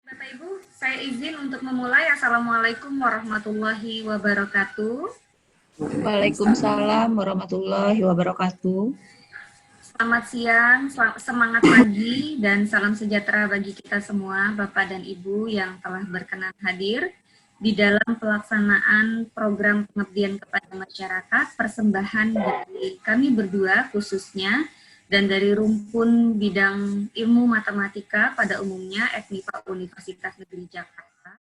Bapak Ibu, saya izin untuk memulai. Assalamualaikum warahmatullahi wabarakatuh. Waalaikumsalam warahmatullahi wabarakatuh. Selamat siang, semangat pagi, dan salam sejahtera bagi kita semua, Bapak dan Ibu yang telah berkenan hadir di dalam pelaksanaan program pengabdian kepada masyarakat, persembahan dari kami berdua khususnya, dan dari rumpun bidang ilmu matematika pada umumnya FMIPA Universitas Negeri Jakarta.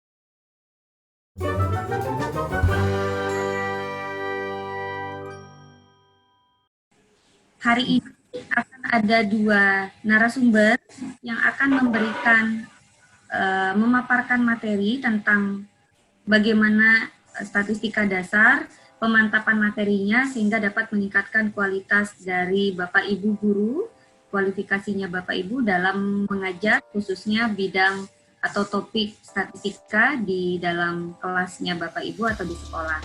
Hari ini akan ada dua narasumber yang akan memaparkan materi tentang bagaimana statistika dasar, pemantapan materinya sehingga dapat meningkatkan kualitas dari Bapak Ibu guru, kualifikasinya Bapak Ibu dalam mengajar khususnya bidang atau topik statistika di dalam kelasnya Bapak Ibu atau di sekolah.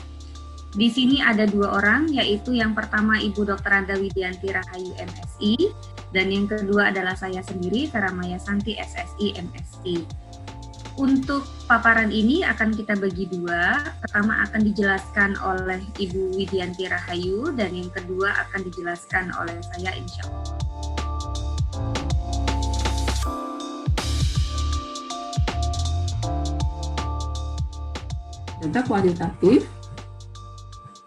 Di sini ada dua orang, yaitu yang pertama Ibu Dr. Anda Widianti Rahayu MSI, dan yang kedua adalah saya sendiri, Karamaya Santi SSI MSI. Untuk paparan ini akan kita bagi dua. Pertama akan dijelaskan oleh Ibu Widianti Rahayu, dan yang kedua akan dijelaskan oleh saya insya Allah. Data kualitatif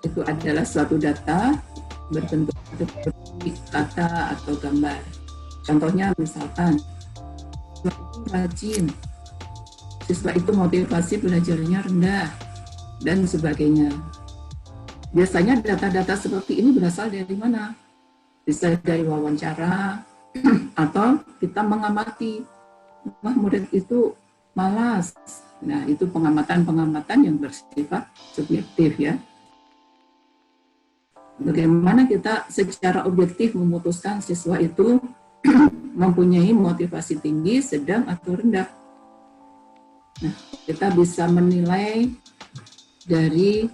itu adalah suatu data berbentuk kata atau gambar. Contohnya misalkan, siswa itu rajin, siswa itu motivasi belajarnya rendah, dan sebagainya. Biasanya data-data seperti ini berasal dari mana? Bisa dari wawancara, atau kita mengamati, wah murid itu malas. Nah, itu pengamatan-pengamatan yang bersifat subjektif ya. Bagaimana kita secara objektif memutuskan siswa itu mempunyai motivasi tinggi, sedang, atau rendah. Nah, kita bisa menilai dari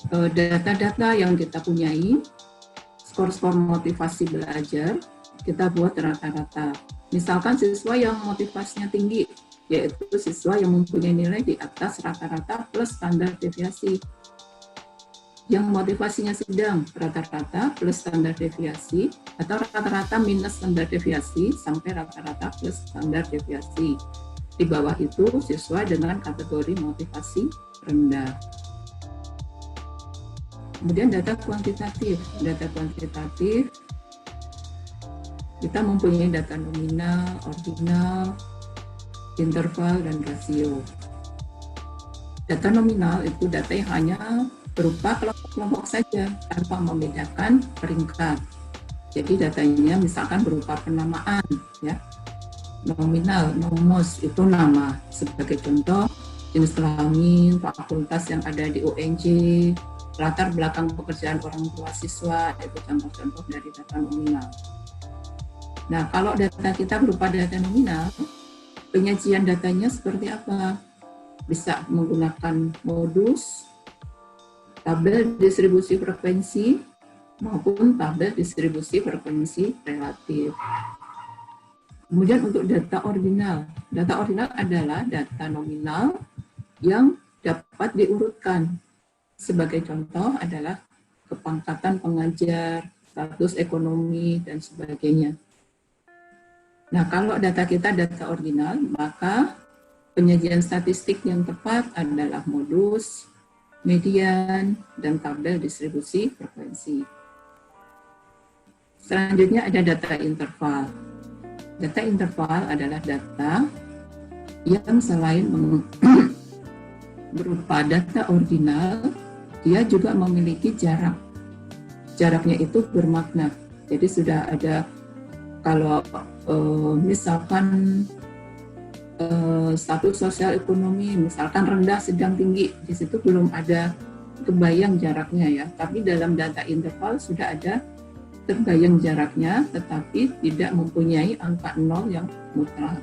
data-data yang kita punyai, skor-skor motivasi belajar, kita buat rata-rata. Misalkan siswa yang motivasinya tinggi, yaitu siswa yang mempunyai nilai di atas rata-rata plus standar deviasi. Yang motivasinya sedang, rata-rata plus standar deviasi, atau rata-rata minus standar deviasi sampai rata-rata plus standar deviasi. Di bawah itu siswa dengan kategori motivasi rendah. Kemudian data kuantitatif. Data kuantitatif, kita mempunyai data nominal, ordinal, interval, dan rasio. Data nominal itu data yang hanya berupa kelompok-kelompok saja tanpa membedakan peringkat. Jadi datanya misalkan berupa penamaan ya. Nominal, nomos itu nama. Sebagai contoh, jenis kelamin, fakultas yang ada di UNJ, latar belakang pekerjaan orang tua siswa, itu contoh-contoh dari data nominal. Nah, kalau data kita berupa data nominal, penyajian datanya seperti apa? Bisa menggunakan modus, tabel distribusi frekuensi, maupun tabel distribusi frekuensi relatif. Kemudian untuk data ordinal adalah data nominal yang dapat diurutkan. Sebagai contoh adalah kepangkatan pengajar, status ekonomi, dan sebagainya. Nah, kalau data kita data ordinal, maka penyajian statistik yang tepat adalah modus, median, dan tabel distribusi frekuensi. Selanjutnya ada data interval. Data interval adalah data yang selain berupa data ordinal, dia juga memiliki jarak. Jaraknya itu bermakna. Jadi sudah ada, kalau misalkan status sosial ekonomi misalkan rendah, sedang, tinggi, di situ belum ada kebayang jaraknya ya, tapi dalam data interval sudah ada terbayang jaraknya, tetapi tidak mempunyai angka 0 yang mutlak.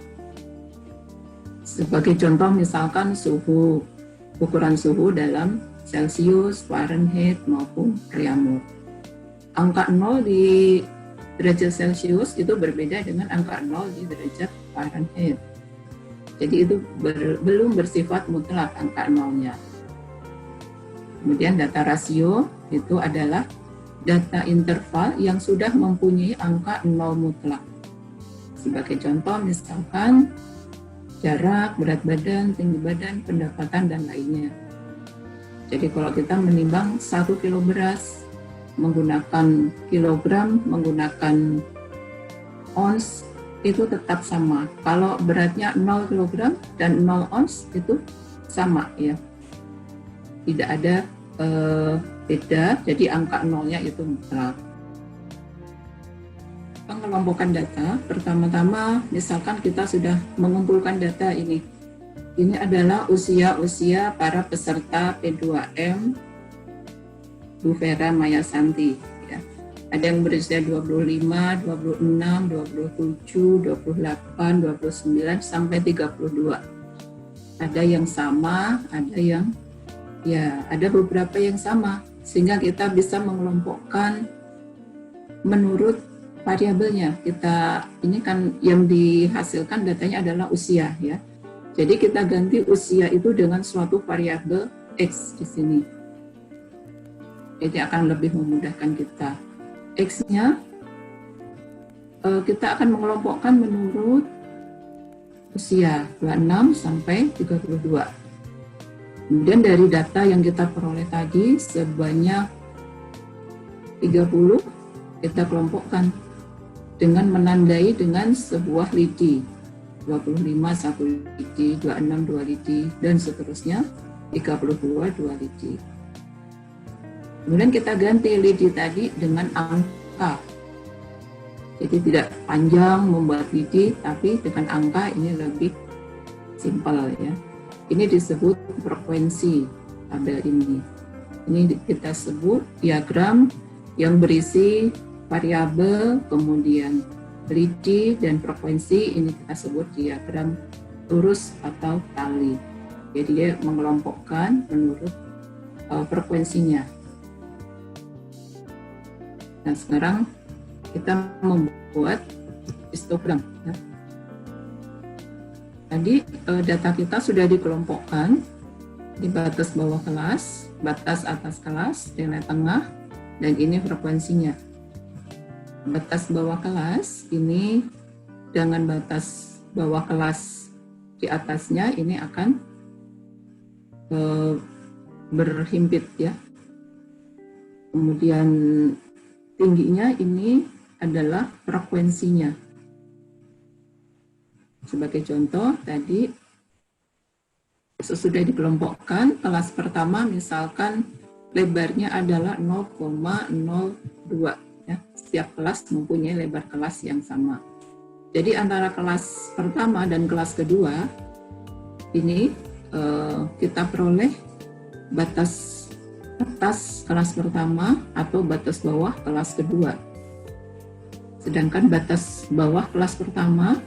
Sebagai contoh misalkan suhu, ukuran suhu dalam Celsius, Fahrenheit maupun Reaumur. Angka 0 di derajat Celsius itu berbeda dengan angka 0 di derajat Fahrenheit. Jadi itu belum bersifat mutlak angka nolnya. Kemudian data rasio itu adalah data interval yang sudah mempunyai angka nol mutlak. Sebagai contoh misalkan jarak, berat badan, tinggi badan, pendapatan, dan lainnya. Jadi kalau kita menimbang 1 kilo beras menggunakan kilogram, menggunakan ons, itu tetap sama. Kalau beratnya 0 kg dan 0 ons itu sama ya. Tidak ada beda, jadi angka nolnya itu mutlak. Pengelompokan data, pertama-tama misalkan kita sudah mengumpulkan data ini. Ini adalah usia para peserta P2M Bu Vera Mayasanti. Ya. Ada yang berusia 25, 26, 27, 28, 29, sampai 32. Ada yang sama, ada beberapa yang sama. Sehingga kita bisa mengelompokkan menurut variabelnya. Ini kan yang dihasilkan datanya adalah usia ya. Jadi kita ganti usia itu dengan suatu variabel X di sini. Jadi akan lebih memudahkan kita. X-nya kita akan mengelompokkan menurut usia 26 sampai 32. Kemudian dari data yang kita peroleh tadi sebanyak 30 kita kelompokkan dengan menandai dengan sebuah lidi. 25 1 lidi, 26 2 lidi, dan seterusnya 32 2 lidi. Kemudian kita ganti lidi tadi dengan angka. Jadi tidak panjang membuat lidi, tapi dengan angka ini lebih simpel ya. Ini disebut frekuensi tabel ini. Ini kita sebut diagram yang berisi variabel, kemudian lidi dan frekuensi, ini kita sebut diagram lurus atau tali. Jadi dia mengelompokkan menurut frekuensinya. Nah sekarang kita membuat histogram. Ya. Tadi data kita sudah dikelompokkan di batas bawah kelas, batas atas kelas, nilai tengah, dan ini frekuensinya. Batas bawah kelas ini dengan batas bawah kelas di atasnya ini akan berhimpit ya. Kemudian tingginya ini adalah frekuensinya. Sebagai contoh tadi sesudah dikelompokkan kelas pertama misalkan lebarnya adalah 0,02. Ya, setiap kelas mempunyai lebar kelas yang sama. Jadi antara kelas pertama dan kelas kedua ini kita peroleh batas atas kelas pertama atau batas bawah kelas kedua. Sedangkan batas bawah kelas pertama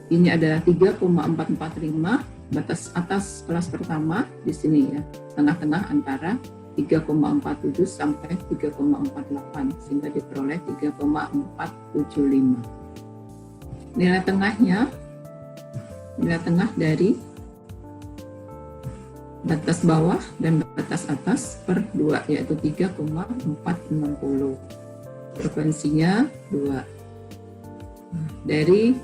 ini adalah 3,445, batas atas kelas pertama di sini ya, tengah-tengah antara 3,47 sampai 3,48 sehingga diperoleh 3,475. Nilai tengah dari batas bawah dan batas atas per 2 yaitu 3,460. Frekuensinya 2. Dari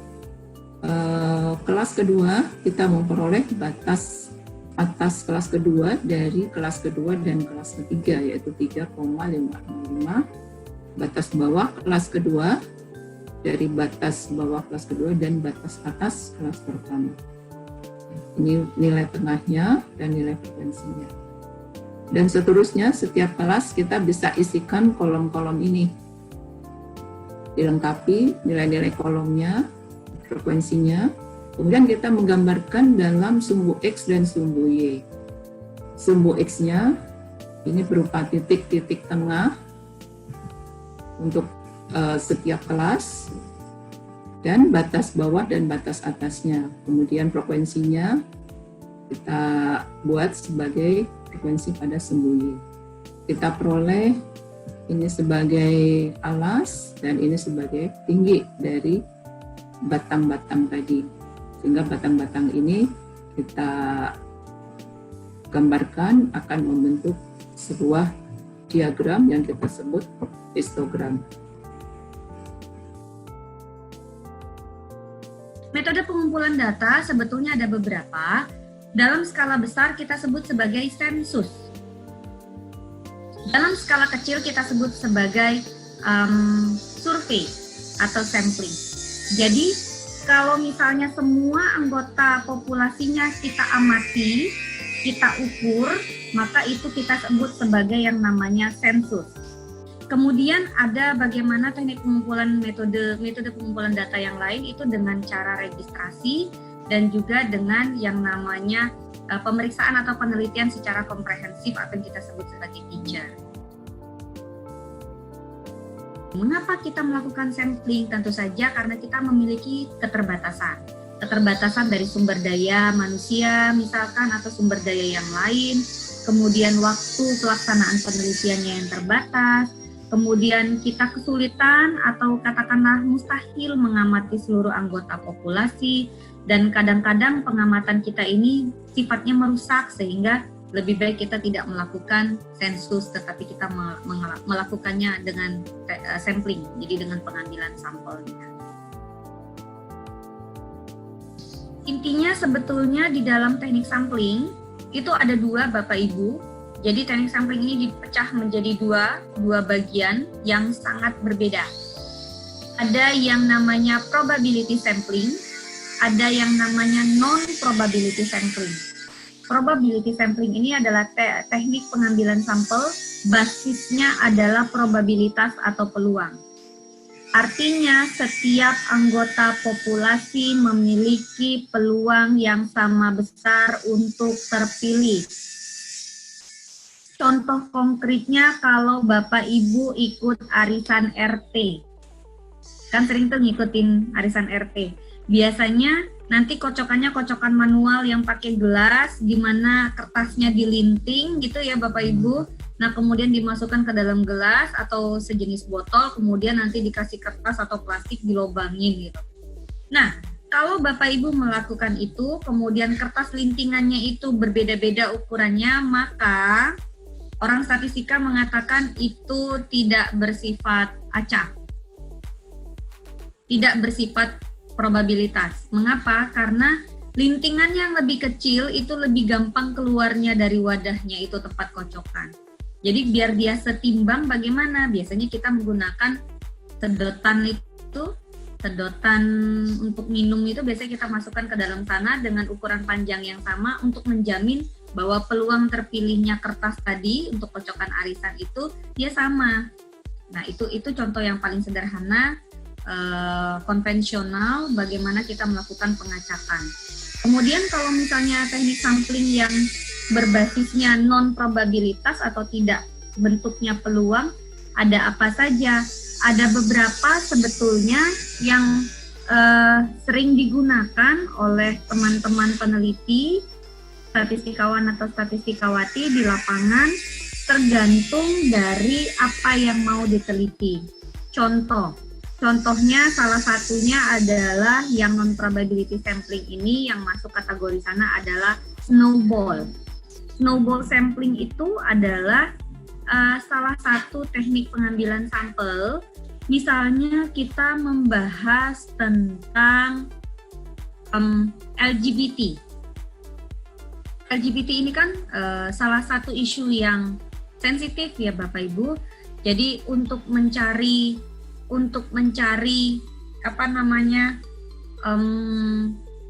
kelas kedua kita memperoleh batas atas kelas kedua dari kelas kedua dan kelas ketiga yaitu 3,505. Batas bawah kelas kedua dari batas bawah kelas kedua dan batas atas kelas pertama. Ini nilai tengahnya dan nilai frekuensinya. Dan seterusnya setiap kelas kita bisa isikan kolom-kolom ini. Dilengkapi nilai-nilai kolomnya, frekuensinya. Kemudian kita menggambarkan dalam sumbu X dan sumbu Y. Sumbu X-nya ini berupa titik-titik tengah untuk setiap kelas dan batas bawah dan batas atasnya. Kemudian frekuensinya kita buat sebagai frekuensi pada sumbu Y. Kita peroleh ini sebagai alas dan ini sebagai tinggi dari batang-batang tadi. sehingga batang-batang ini kita gambarkan akan membentuk sebuah diagram yang kita sebut histogram. Metode pengumpulan data sebetulnya ada beberapa. Dalam skala besar kita sebut sebagai sensus. Dalam skala kecil kita sebut sebagai survei atau sampling. Jadi kalau misalnya semua anggota populasinya kita amati, kita ukur, maka itu kita sebut sebagai yang namanya sensus. Kemudian ada bagaimana teknik pengumpulan metode pengumpulan data yang lain itu dengan cara registrasi dan juga dengan yang namanya pemeriksaan atau penelitian secara komprehensif atau yang kita sebut sebagai teacher. Mengapa kita melakukan sampling? Tentu saja karena kita memiliki keterbatasan dari sumber daya manusia misalkan atau sumber daya yang lain, kemudian waktu pelaksanaan penelitiannya yang terbatas, kemudian kita kesulitan atau katakanlah mustahil mengamati seluruh anggota populasi, dan kadang-kadang pengamatan kita ini sifatnya merusak sehingga lebih baik kita tidak melakukan sensus tetapi kita melakukannya dengan sampling, jadi dengan pengambilan sampelnya. Intinya sebetulnya di dalam teknik sampling itu ada dua Bapak Ibu. Jadi teknik sampling ini dipecah menjadi dua bagian yang sangat berbeda. Ada yang namanya probability sampling, ada yang namanya non-probability sampling. Probability sampling ini adalah teknik pengambilan sampel, basisnya adalah probabilitas atau peluang. Artinya setiap anggota populasi memiliki peluang yang sama besar untuk terpilih. Contoh konkretnya kalau Bapak Ibu ikut arisan RT. Kan sering tuh ngikutin arisan RT. Biasanya nanti kocokannya kocokan manual yang pakai gelas, di mana kertasnya dilinting gitu ya Bapak Ibu. Nah kemudian dimasukkan ke dalam gelas atau sejenis botol, kemudian nanti dikasih kertas atau plastik dilobangin gitu. Nah kalau Bapak Ibu melakukan itu, kemudian kertas lintingannya itu berbeda-beda ukurannya, maka orang statistika mengatakan itu tidak bersifat acak, tidak bersifat probabilitas. Mengapa? Karena lintingan yang lebih kecil itu lebih gampang keluarnya dari wadahnya itu tempat kocokan. Jadi biar dia setimbang bagaimana? Biasanya kita menggunakan sedotan untuk minum itu biasanya kita masukkan ke dalam sana dengan ukuran panjang yang sama untuk menjamin bahwa peluang terpilihnya kertas tadi untuk kocokan arisan itu dia sama. Nah itu contoh yang paling sederhana, konvensional bagaimana kita melakukan pengacakan. Kemudian kalau misalnya teknik sampling yang berbasisnya non probabilitas atau tidak bentuknya peluang, ada apa saja? Ada beberapa sebetulnya yang sering digunakan oleh teman-teman peneliti, statistikawan atau statistikawati di lapangan, tergantung dari apa yang mau diteliti. Contohnya salah satunya adalah yang non probability sampling ini, yang masuk kategori sana adalah snowball. Snowball sampling itu adalah salah satu teknik pengambilan sampel. Misalnya kita membahas tentang LGBT. LGBT ini kan salah satu isu yang sensitif ya Bapak Ibu. Jadi untuk mencari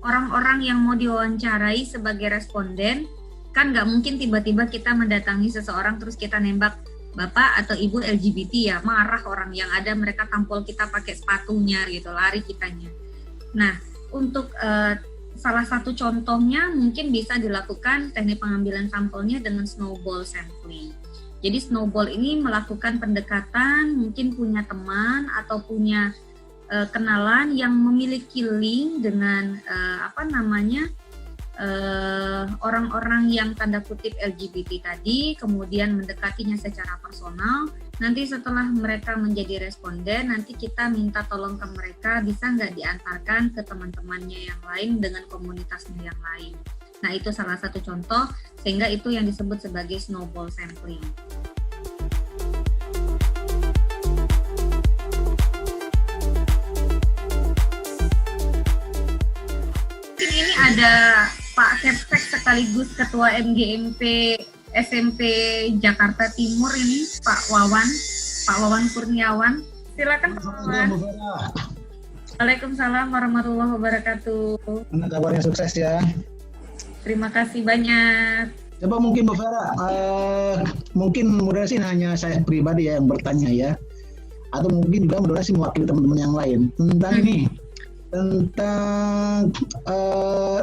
orang-orang yang mau diwawancarai sebagai responden, kan nggak mungkin tiba-tiba kita mendatangi seseorang terus kita nembak Bapak atau Ibu LGBT ya, marah orang yang ada, mereka tampol kita pakai sepatunya gitu, lari kitanya. Nah untuk salah satu contohnya mungkin bisa dilakukan teknik pengambilan sampelnya dengan snowball sampling. Jadi snowball ini melakukan pendekatan, mungkin punya teman atau punya kenalan yang memiliki link dengan orang-orang yang tanda kutip LGBT tadi, kemudian mendekatinya secara personal. Nanti setelah mereka menjadi responden, nanti kita minta tolong ke mereka, bisa nggak diantarkan ke teman-temannya yang lain dengan komunitasnya yang lain. Nah, itu salah satu contoh, sehingga itu yang disebut sebagai snowball sampling. Ini ada Pak Kepsek sekaligus Ketua MGMP SMP Jakarta Timur ini, Pak Wawan Kurniawan. Silakan Pak Wawan. Waalaikumsalam warahmatullahi wabarakatuh. Kabarnya sukses ya. Terima kasih banyak. Coba mungkin Bu Vera, mungkin moderasi hanya saya pribadi ya yang bertanya ya, atau mungkin juga moderasi mewakili teman-teman yang lain tentang ini. Tentang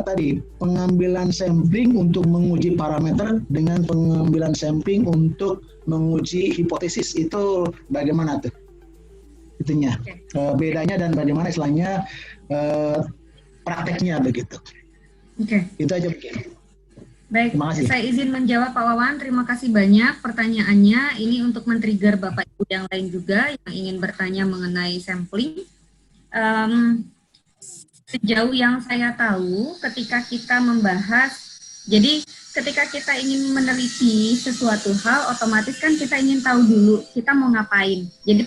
tadi pengambilan sampling untuk menguji parameter dengan pengambilan sampling untuk menguji hipotesis, itu bagaimana tuh itunya, bedanya dan bagaimana istilahnya prakteknya begitu. Itu aja mungkin. Baik, saya izin menjawab Pak Wawan. Terima kasih banyak pertanyaannya. Ini untuk men-trigger Bapak Ibu yang lain juga yang ingin bertanya mengenai sampling. Sejauh yang saya tahu, ketika kita membahas, jadi ketika kita ingin meneliti sesuatu hal, otomatis kan kita ingin tahu dulu kita mau ngapain. Jadi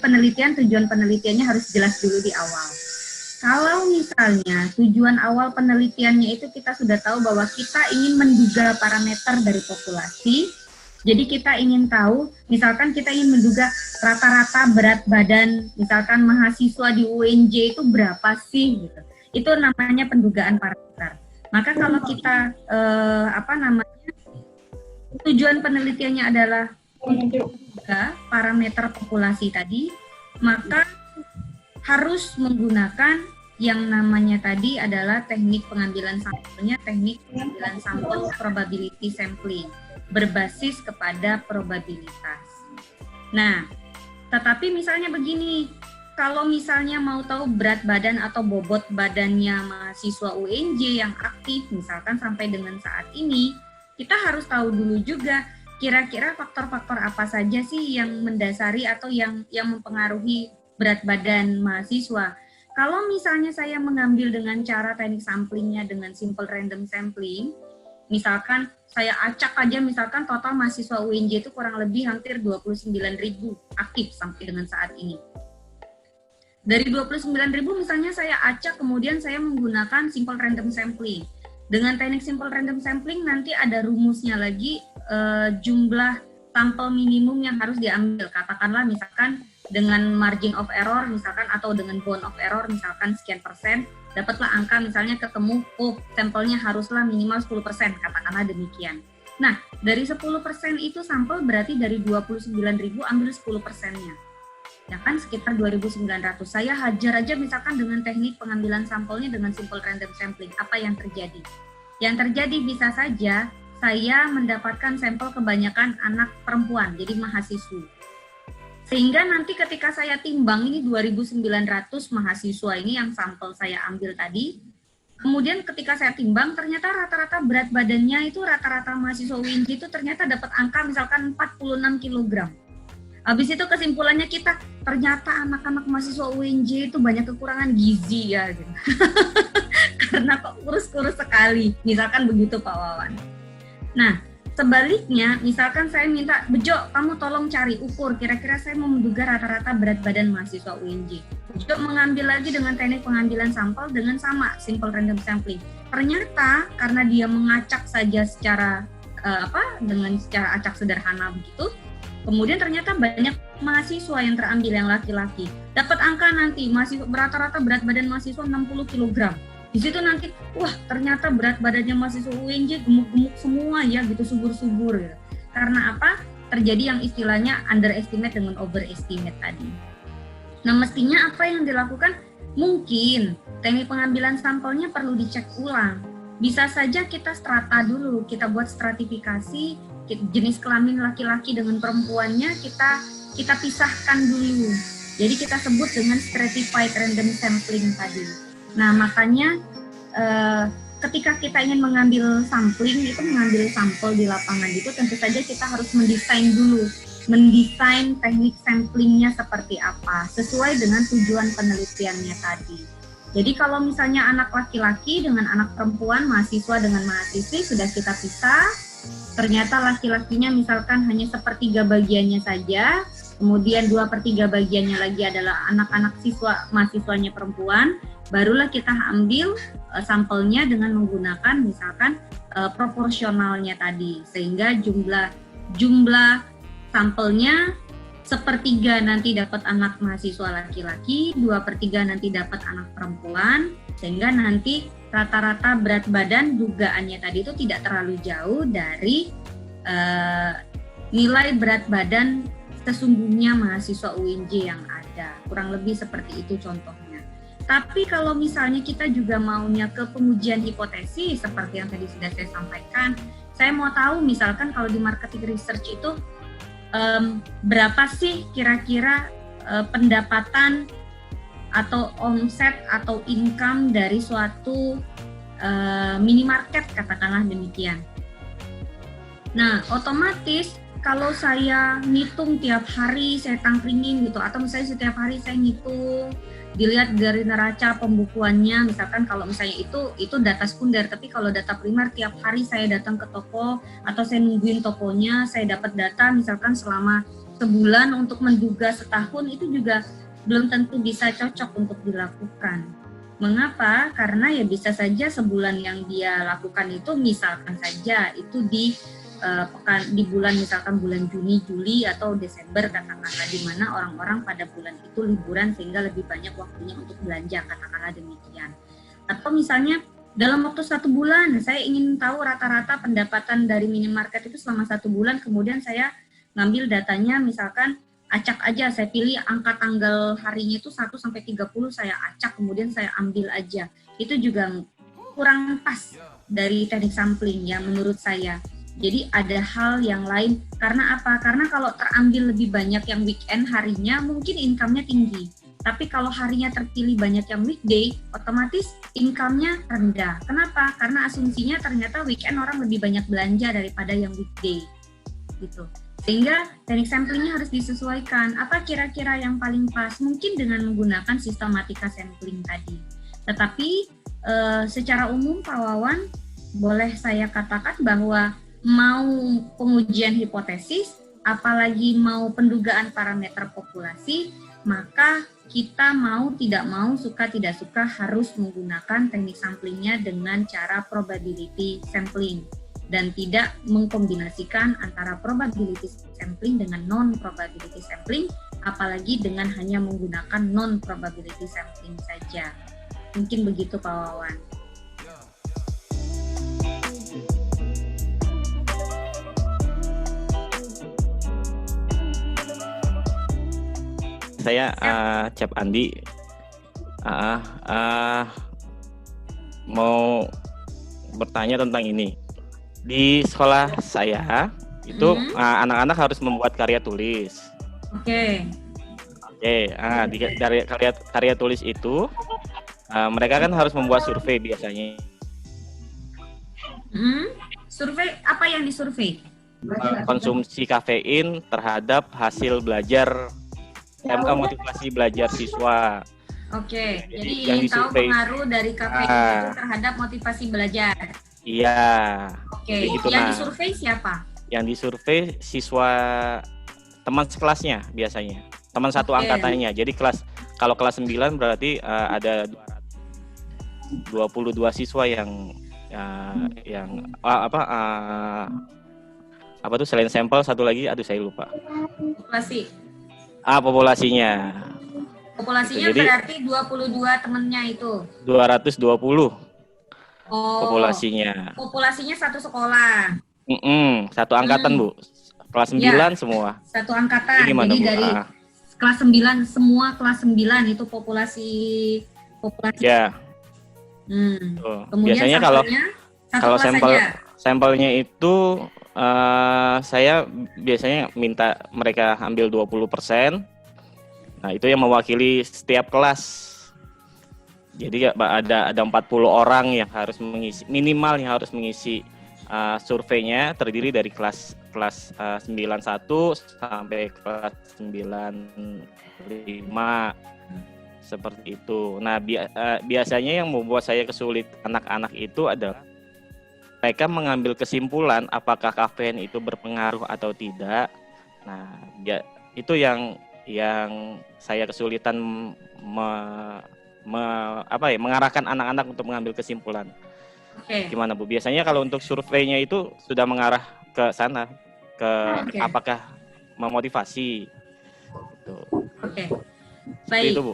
tujuan penelitiannya harus jelas dulu di awal. Kalau misalnya tujuan awal penelitiannya itu kita sudah tahu bahwa kita ingin menduga parameter dari populasi, jadi kita ingin tahu, misalkan kita ingin menduga rata-rata berat badan, misalkan mahasiswa di UNJ itu berapa sih, gitu. Itu namanya pendugaan parameter. Maka kalau kita tujuan penelitiannya adalah menduga parameter populasi tadi, maka harus menggunakan yang namanya tadi adalah teknik pengambilan sampelnya, teknik pengambilan sampel probability sampling, berbasis kepada probabilitas. Nah, tetapi misalnya begini, kalau misalnya mau tahu berat badan atau bobot badannya mahasiswa UNJ yang aktif, misalkan sampai dengan saat ini, kita harus tahu dulu juga kira-kira faktor-faktor apa saja sih yang mendasari atau yang mempengaruhi berat badan mahasiswa. Kalau misalnya saya mengambil dengan cara teknik samplingnya dengan simple random sampling, misalkan saya acak aja, misalkan total mahasiswa UNJ itu kurang lebih hampir 29.000 aktif sampai dengan saat ini. Dari 29.000 misalnya saya acak, kemudian saya menggunakan simple random sampling. Dengan teknik simple random sampling nanti ada rumusnya lagi, jumlah sampel minimum yang harus diambil. Katakanlah misalkan dengan margin of error misalkan atau dengan bound of error misalkan sekian persen, dapatlah angka misalnya ketemu, sampelnya haruslah minimal 10%, katakanlah demikian. Nah, dari 10% itu sampel berarti dari 29.000 ambil 10%-nya. Ya kan sekitar 2.900. Saya hajar aja misalkan dengan teknik pengambilan sampelnya dengan simple random sampling. Apa yang terjadi? Yang terjadi bisa saja saya mendapatkan sampel kebanyakan anak perempuan, jadi mahasiswa. Sehingga nanti ketika saya timbang ini 2.900 mahasiswa ini yang sampel saya ambil tadi, kemudian ketika saya timbang ternyata rata-rata berat badannya itu rata-rata mahasiswa UNJ itu ternyata dapat angka misalkan 46 kg. Habis itu kesimpulannya kita, ternyata anak-anak mahasiswa UNJ itu banyak kekurangan gizi ya, gitu. Karena kok kurus-kurus sekali, misalkan begitu Pak Wawan. Nah, sebaliknya, misalkan saya minta, Bejo, kamu tolong cari ukur, kira-kira saya mau menduga rata-rata berat badan mahasiswa UNJ. Bejo mengambil lagi dengan teknik pengambilan sampel dengan sama, simple random sampling. Ternyata, karena dia mengacak saja secara, dengan secara acak sederhana begitu, kemudian ternyata banyak mahasiswa yang terambil yang laki-laki. Dapat angka nanti, rata-rata berat badan mahasiswa 60 kg. Di situ nanti, wah ternyata berat badannya mahasiswa UNJ gemuk-gemuk semua ya, gitu subur-subur. Ya. Karena apa? Terjadi yang istilahnya underestimate dengan overestimate tadi. Nah mestinya apa yang dilakukan? Mungkin teknik pengambilan sampelnya perlu dicek ulang. Bisa saja kita strata dulu, kita buat stratifikasi, jenis kelamin laki-laki dengan perempuannya kita pisahkan dulu. Jadi kita sebut dengan stratified random sampling tadi. Nah makanya ketika kita ingin mengambil sampling, itu mengambil sampel di lapangan itu tentu saja kita harus mendesain dulu, mendesain teknik samplingnya seperti apa, sesuai dengan tujuan penelitiannya tadi. Jadi kalau misalnya anak laki-laki dengan anak perempuan, mahasiswa dengan mahasiswi sudah kita pisah, ternyata laki-lakinya misalkan hanya 1/3 bagiannya saja, kemudian 2/3 bagiannya lagi adalah anak-anak mahasiswanya perempuan, barulah kita ambil sampelnya dengan menggunakan misalkan proporsionalnya tadi, sehingga jumlah sampelnya 1/3 nanti dapat anak mahasiswa laki-laki, 2/3 nanti dapat anak perempuan, sehingga nanti rata-rata berat badan dugaannya tadi itu tidak terlalu jauh dari nilai berat badan sesungguhnya mahasiswa UNJ yang ada. Kurang lebih seperti itu contohnya. Tapi kalau misalnya kita juga maunya ke pengujian hipotesis seperti yang tadi sudah saya sampaikan, saya mau tahu misalkan kalau di marketing research itu berapa sih kira-kira pendapatan atau omset atau income dari suatu minimarket, katakanlah demikian. Nah, otomatis kalau saya ngitung tiap hari saya tangkringin gitu, atau misalnya setiap hari saya ngitung, dilihat dari neraca pembukuannya, misalkan kalau misalnya itu data sekunder, tapi kalau data primer tiap hari saya datang ke toko atau saya nungguin tokonya, saya dapat data misalkan selama sebulan untuk menduga setahun, itu juga belum tentu bisa cocok untuk dilakukan. Mengapa? Karena ya bisa saja sebulan yang dia lakukan itu misalkan saja itu di bulan misalkan bulan Juni, Juli atau Desember katakanlah, di mana orang-orang pada bulan itu liburan sehingga lebih banyak waktunya untuk belanja, katakanlah demikian. Atau misalnya dalam waktu 1 bulan saya ingin tahu rata-rata pendapatan dari minimarket itu selama 1 bulan, kemudian saya ngambil datanya misalkan acak aja, saya pilih angka tanggal harinya itu 1 sampai 30 saya acak, kemudian saya ambil aja. Itu juga kurang pas dari teknik sampling ya menurut saya. Jadi ada hal yang lain. Karena apa? Karena kalau terambil lebih banyak yang weekend harinya, mungkin income-nya tinggi. Tapi kalau harinya terpilih banyak yang weekday, otomatis income-nya rendah. Kenapa? Karena asumsinya ternyata weekend orang lebih banyak belanja daripada yang weekday. Gitu. Sehingga teknik samplingnya harus disesuaikan. Apa kira-kira yang paling pas? Mungkin dengan menggunakan sistematika sampling tadi. Tetapi secara umum Pak Wawan, boleh saya katakan bahwa mau pengujian hipotesis, apalagi mau pendugaan parameter populasi, maka kita mau tidak mau, suka tidak suka harus menggunakan teknik samplingnya dengan cara probability sampling dan tidak mengkombinasikan antara probability sampling dengan non-probability sampling, apalagi dengan hanya menggunakan non-probability sampling saja. Mungkin begitu Pak Wawan. Saya Cap Andi mau bertanya tentang ini. Di sekolah saya itu anak-anak harus membuat karya tulis. Oke. Dari karya tulis itu mereka kan harus membuat survei biasanya. Survei apa yang disurvei? Konsumsi kafein terhadap hasil belajar, motivasi belajar siswa. Oke, jadi yang ingin tahu disurvei pengaruh dari kafein itu terhadap motivasi belajar. Iya. Oke, Gitu, yang disurvei siapa? Yang disurvei siswa teman sekelasnya biasanya, teman satu angkatannya. Jadi kalau kelas 9 berarti ada 22 siswa yang apa tuh selain sampel satu lagi, saya lupa. Populasi. Populasinya. Populasinya Jadi, berarti 22 temennya itu. 220 Oh. populasinya. Populasinya satu sekolah. Satu angkatan Bu. Kelas 9 semua. Satu angkatan. Gimana, Jadi Bu? dari kelas 9 semua kelas 9 itu populasi. Ya. Kemudian Biasanya kalau sampelnya itu saya biasanya minta mereka ambil 20%. Nah, itu yang mewakili setiap kelas. Jadi ada 40 orang yang harus mengisi, minimal yang harus mengisi surveinya, terdiri dari kelas 91 sampai kelas 95 seperti itu. Nah, biasanya yang membuat saya kesulitan anak-anak itu adalah mereka mengambil kesimpulan apakah kafein itu berpengaruh atau tidak. Nah, itu yang saya kesulitan mengarahkan anak-anak untuk mengambil kesimpulan. Oke. Gimana Bu? Biasanya kalau untuk surveinya itu sudah mengarah ke sana, apakah memotivasi? Gitu. Oke. Baik, itu, Bu.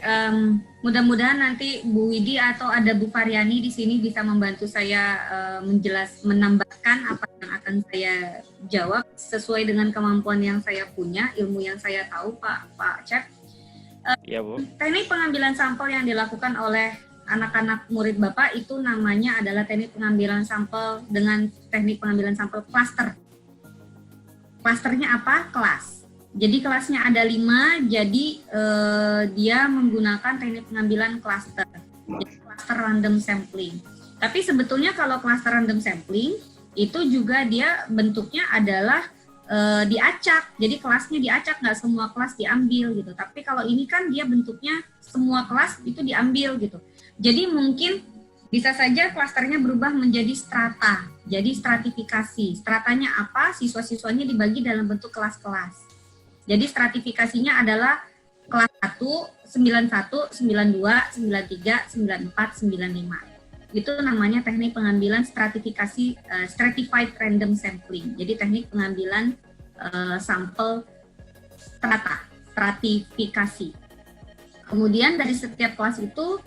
Mudah-mudahan nanti Bu Widi atau ada Bu Faryani di sini bisa membantu saya menambahkan apa yang akan saya jawab sesuai dengan kemampuan yang saya punya, ilmu yang saya tahu, Pak Cep. Ya, Bu. Teknik pengambilan sampel yang dilakukan oleh anak-anak murid Bapak itu namanya adalah teknik pengambilan sampel dengan teknik pengambilan sampel klaster. Klasternya apa? Kelas. Jadi kelasnya ada 5, jadi dia menggunakan teknik pengambilan klaster. Jadi klaster random sampling. Tapi sebetulnya kalau klaster random sampling itu juga dia bentuknya adalah diacak. Jadi kelasnya diacak, nggak semua kelas diambil gitu. Tapi kalau ini kan dia bentuknya semua kelas itu diambil gitu. Jadi mungkin bisa saja klasternya berubah menjadi strata. Jadi stratifikasi. Stratanya apa? Siswa-siswanya dibagi dalam bentuk kelas-kelas. Jadi stratifikasinya adalah kelas 1, 91, 92, 93, 94, 95. Itu namanya teknik pengambilan stratifikasi, stratified random sampling. Jadi teknik pengambilan sampel stratifikasi. Kemudian dari setiap kelas itu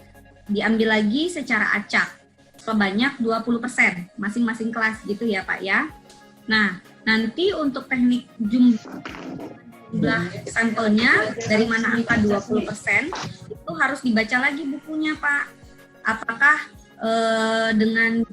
diambil lagi secara acak sebanyak 20% masing-masing kelas gitu ya Pak ya. Nah, nanti untuk teknik jumlah sampelnya dari mana angka 20% itu harus dibaca lagi bukunya Pak. Apakah dengan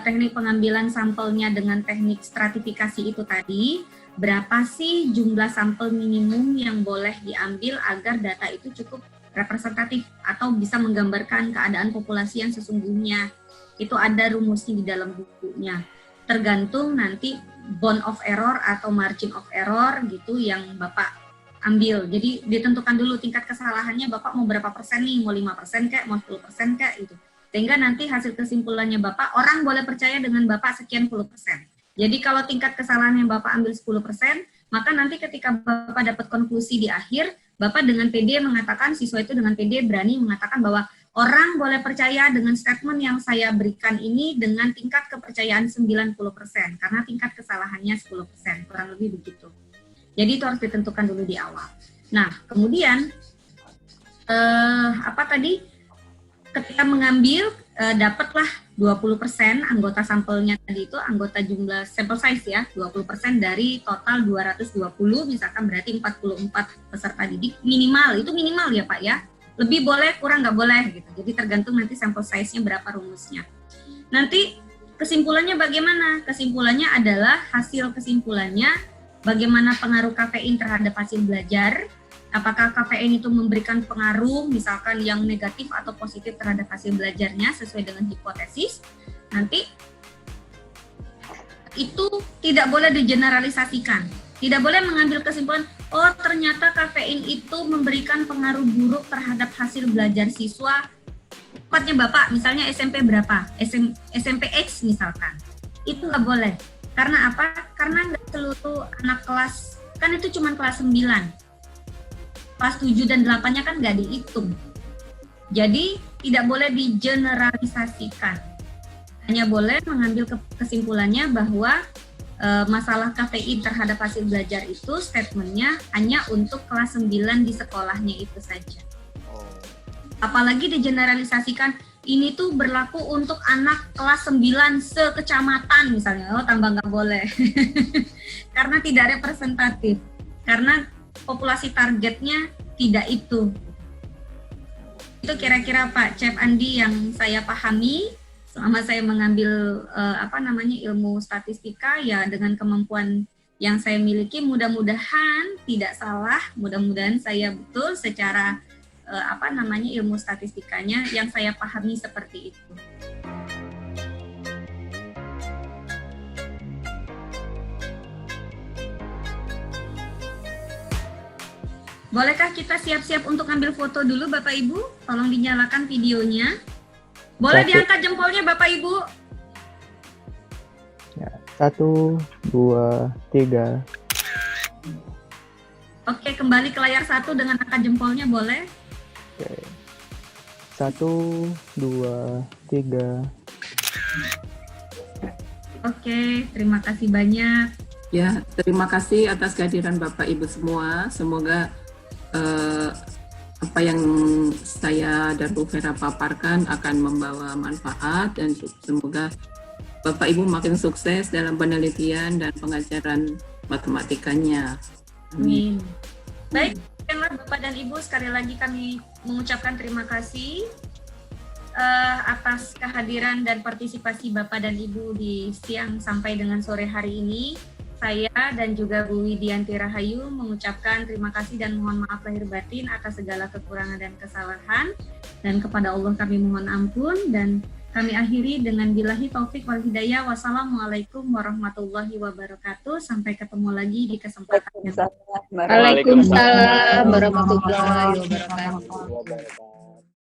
teknik pengambilan sampelnya dengan teknik stratifikasi itu tadi, berapa sih jumlah sampel minimum yang boleh diambil agar data itu cukup representatif atau bisa menggambarkan keadaan populasi yang sesungguhnya. Itu ada rumusnya di dalam bukunya. Tergantung nanti bound of error atau margin of error gitu yang Bapak ambil. Jadi ditentukan dulu tingkat kesalahannya Bapak mau berapa persen nih, mau 5% kek, mau 10% kek gitu. Sehingga nanti hasil kesimpulannya Bapak, orang boleh percaya dengan Bapak sekian puluh persen. Jadi kalau tingkat kesalahan yang Bapak ambil 10%, maka nanti ketika Bapak dapat konklusi di akhir, Bapak dengan PD mengatakan, siswa itu dengan PD berani mengatakan bahwa orang boleh percaya dengan statement yang saya berikan ini dengan tingkat kepercayaan 90%, karena tingkat kesalahannya 10%, kurang lebih begitu. Jadi itu harus ditentukan dulu di awal. Nah, kemudian, ketika mengambil, dapatlah 20% anggota sampelnya tadi itu, anggota jumlah sampel size ya, 20% dari total 220, misalkan berarti 44 peserta didik, minimal, itu minimal ya Pak ya. Lebih boleh, kurang nggak boleh gitu. Jadi tergantung nanti sampel size-nya berapa rumusnya. Nanti kesimpulannya bagaimana? Kesimpulannya adalah hasil kesimpulannya bagaimana pengaruh kafein terhadap hasil belajar. Apakah kafein itu memberikan pengaruh misalkan yang negatif atau positif terhadap hasil belajarnya sesuai dengan hipotesis. Nanti itu tidak boleh digeneralisasikan. Tidak boleh mengambil kesimpulan, oh ternyata kafein itu memberikan pengaruh buruk terhadap hasil belajar siswa. Tempatnya Bapak, misalnya SMP berapa? SMP X misalkan. Itu nggak boleh. Karena apa? Karena nggak seluruh anak kelas, kan itu cuma kelas 9. Kelas 7 dan 8-nya kan nggak dihitung. Jadi tidak boleh digeneralisasikan. Hanya boleh mengambil kesimpulannya bahwa masalah kafein terhadap hasil belajar itu statementnya hanya untuk kelas 9 di sekolahnya itu saja. Apalagi digeneralisasikan, ini tuh berlaku untuk anak kelas 9 sekecamatan misalnya, oh tambah nggak boleh. Karena tidak representatif, karena populasi targetnya tidak itu. Itu kira-kira Pak Chef Andi yang saya pahami selama saya mengambil ilmu statistika ya, dengan kemampuan yang saya miliki mudah-mudahan tidak salah, mudah-mudahan saya betul secara ilmu statistikanya yang saya pahami seperti itu. Bolehkah kita siap-siap untuk ambil foto dulu Bapak Ibu? Tolong dinyalakan videonya. Boleh diangkat jempolnya Bapak Ibu? Ya, 1, 2, 3. Oke, kembali ke layar 1 dengan angkat jempolnya boleh? Oke. 1, 2, 3. Oke, terima kasih banyak. Ya, terima kasih atas kehadiran Bapak Ibu semua. Semoga apa yang saya dan Bu Vera paparkan akan membawa manfaat dan semoga Bapak Ibu makin sukses dalam penelitian dan pengajaran matematikanya. Amin. Baik, Bapak dan Ibu, sekali lagi kami mengucapkan terima kasih atas kehadiran dan partisipasi Bapak dan Ibu di siang sampai dengan sore hari ini. Saya dan juga Bu Widianti Rahayu mengucapkan terima kasih dan mohon maaf lahir batin atas segala kekurangan dan kesalahan. Dan kepada Allah kami mohon ampun dan kami akhiri dengan billahi taufik wal hidayah. Wassalamualaikum warahmatullahi wabarakatuh. Sampai ketemu lagi di kesempatan yang Waalaikumsalam warahmatullahi wabarakatuh.